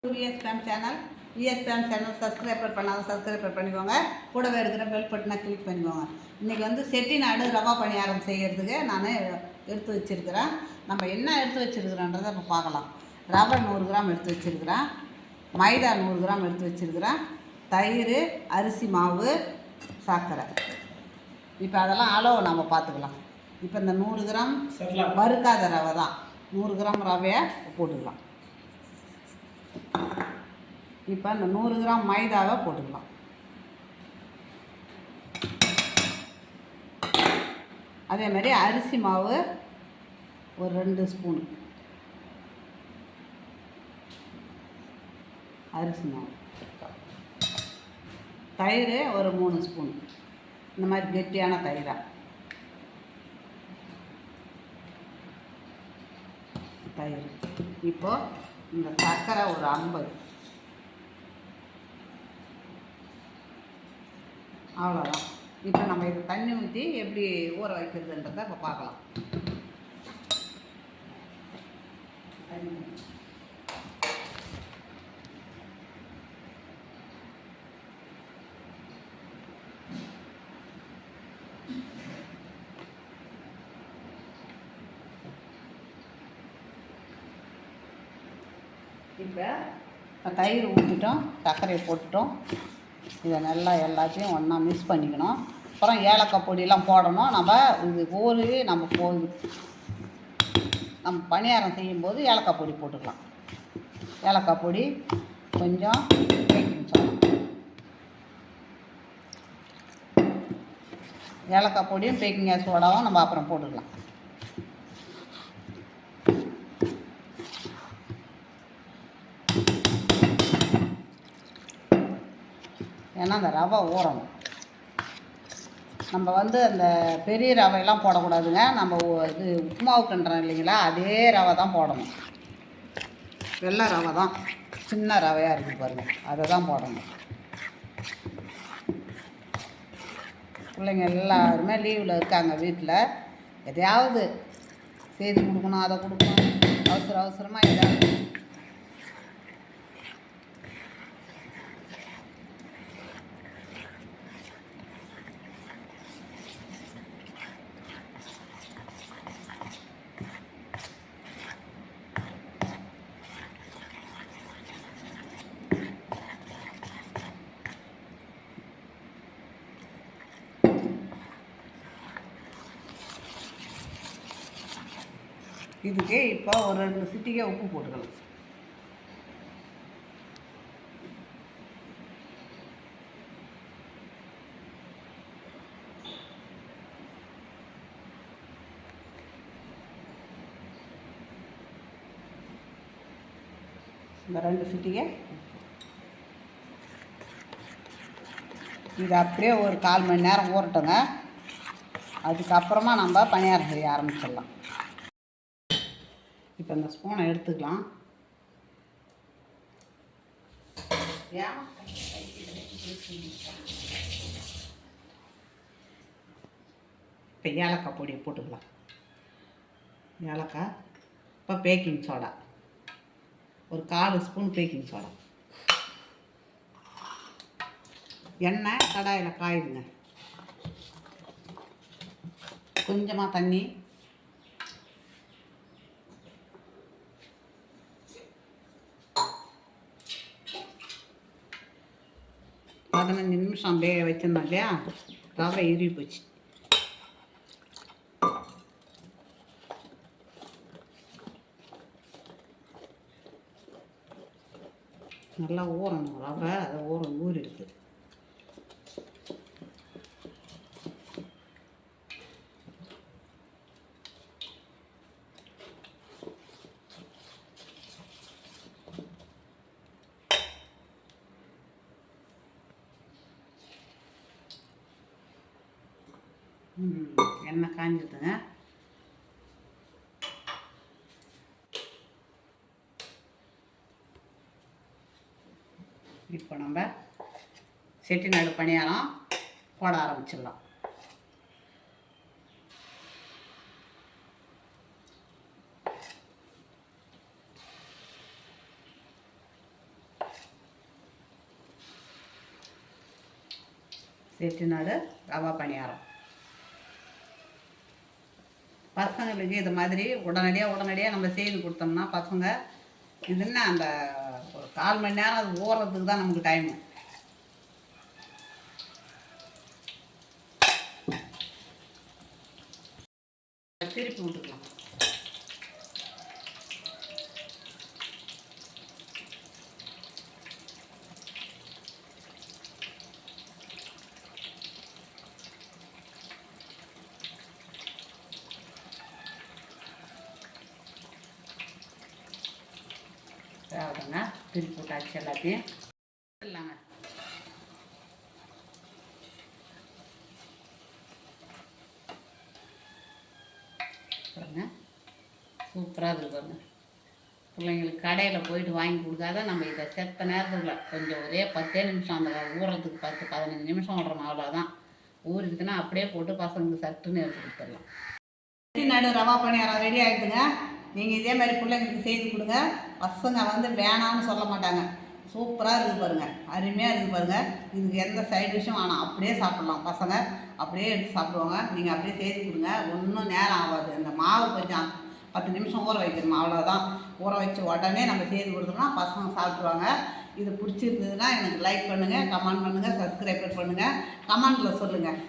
விஎஸ்பிஎம் channel subscriber பண்ணாலும் subscriber பண்ணிக்கோங்க. கூடவே இருக்கிற பெல் பட்டனை கிளிக் பண்ணிக்கோங்க. இன்றைக்கி வந்து செட்டிநாடு ரவா பணியாரம் செய்கிறதுக்கு நான் எடுத்து வச்சுருக்கிறேன். நம்ம என்ன எடுத்து வச்சுருக்கிறோன்றதை இப்போ பார்க்கலாம். ரவை 100 கிராம் எடுத்து வச்சுருக்கிறேன். மைதா 100 கிராம் எடுத்து வச்சுருக்கிறேன். தயிர், அரிசி மாவு, சர்க்கரை. இப்போ அதெல்லாம் அளவு நம்ம பார்த்துக்கலாம். இப்போ இந்த 100 கிராம் வறுக்காத ரவை தான். 100 கிராம் ரவையை போட்டுக்கலாம். இப்போ இந்த 100 கிராம் மைதாவை போட்டுக்கலாம். அதே மாதிரி அரிசி மாவு ஒரு 2 ஸ்பூன் அரிசி மாவு, தயிர் ஒரு 3 ஸ்பூன், இந்த மாதிரி கெட்டியான தயிராக தயிர். இப்போது இந்த சர்க்கரை ஒரு 50, அவ்வளோதான். இப்போ நம்ம இது தண்ணி ஊற்றி எப்படி ஊற வைக்கிறதுன்றதை இப்போ பார்க்கலாம். இப்போ தயிர் ஊற்றிட்டோம், சர்க்கரையை போட்டுட்டோம். இதை நல்லா எல்லாத்தையும் ஒன்றா மிக்ஸ் பண்ணிக்கணும். அப்புறம் ஏலக்காய் பொடியெல்லாம் போடணும். நம்ம பணியாரம் செய்யும்போது ஏலக்காய் பொடி போட்டுக்கலாம். ஏலக்காய் பொடி, கொஞ்சம் பேக்கிங் சோடா. ஏலக்காய் பொடியும் பேக்கிங் சோடாவும் நம்ம அப்புறம் போட்டுக்கலாம். ஏன்னா அந்த ரவை ஊறணும். நம்ம வந்து அந்த பெரிய ரவையெல்லாம் போடக்கூடாதுங்க. நம்ம இது உப்புமாவுக்குன்றோம் இல்லைங்களா, அதே ரவை தான் போடணும். வெள்ளை ரவை தான், சின்ன ரவையாக இருக்குது பாருங்கள், அதை தான் போடணும். பிள்ளைங்க எல்லாருமே லீவில் இருக்காங்க வீட்டில். எதையாவது செய்து கொடுக்கணும், அதை கொடுக்கணும், அவசரமாக எதாவது. இதுக்கு இப்போ ஒரு 2 சிட்டிகை உப்பு போட்டுக்கலாம். இந்த 2 சிட்டிகை இது அப்படியே ஒரு 1/4 மணி நேரம் ஊறட்டுங்க. அதுக்கப்புறமா நம்ம பணியாரம் செய்ய ஆரம்பிச்சிடலாம். இப்போ இந்த ஸ்பூனை எடுத்துக்கலாம். இப்போ ஏலக்காய் பொடியை போட்டுக்கலாம். ஏலக்காய், இப்போ பேக்கிங் சோடா ஒரு 1/4 ஸ்பூன் பேக்கிங் சோடா. எண்ணெய் கடாயில் காயுதுங்க. கொஞ்சமாக தண்ணி, பதினஞ்சு நிமிஷம் அப்படியே வச்சிருந்தோம் இல்லையா, ரவை இறுகி போச்சு. நல்லா ஊறணும் ரவை, அதை ஊறிடுது. எண்ணெய் காஞ்சிதுங்க. இப்போ நம்ம செட்டிநாடு பணியாரம் போட ஆரம்பிச்சிடலாம். செட்டிநாடு ரவா பணியாரம். பசங்களுக்கு இது மாதிரி உடனடியாக நம்ம செய்து கொடுத்தோம்னா பசங்க இதுன்னா அந்த ஒரு 1/4 மணி நேரம் அது ஊறுறதுக்கு தான் நமக்கு டைமு. திருப்பி விட்டுக்கலாம். தேவைங்க திருப்பி விட்டாச்சு எல்லாத்தையும் இல்லைங்க. பாருங்க சூப்பராக இருக்குது பாருங்க. பிள்ளைங்களுக்கு கடையில் போயிட்டு வாங்கி கொடுக்காத நம்ம இதை செத்த நேரத்தில் கொஞ்சம் ஒரே 10 நிமிஷம் அந்த ஊறுறதுக்கு 10-15 நிமிஷம் விடுறோம், அவ்வளோதான். ஊறிடுதுன்னா அப்படியே போட்டு பசங்களுக்கு சட்டுன்னு எடுத்து கொடுத்துடலாம். செட்டிநாடு ரவா பணியாரம் ரெடி ஆகிடுதுங்க. நீங்கள் இதே மாதிரி பிள்ளைங்களுக்கு செய்து கொடுங்க. பசங்க வந்து வேணான்னு சொல்ல மாட்டாங்க. சூப்பராக இருக்குது பாருங்கள், அருமையாக இருக்குது பாருங்கள். இதுக்கு எந்த சைட் டிஷ்ஷும் வேணாம், அப்படியே சாப்பிட்லாம். பசங்க அப்படியே எடுத்து சாப்பிடுவாங்க. நீங்கள் அப்படியே செய்து கொடுங்க, ஒன்றும் நேரம் ஆகாது. இந்த மாவு கொஞ்சம் 10 நிமிஷம் ஊற வைக்கணும், அவ்வளோதான். ஊற வச்சு உடனே நம்ம செய்து கொடுத்தோம்னா பசங்க சாப்பிட்ருவாங்க. இது பிடிச்சிருந்ததுன்னா எனக்கு லைக் பண்ணுங்கள், கமெண்ட் பண்ணுங்கள், சப்ஸ்கிரைப் பண்ணுங்கள், கமெண்டில் சொல்லுங்கள்.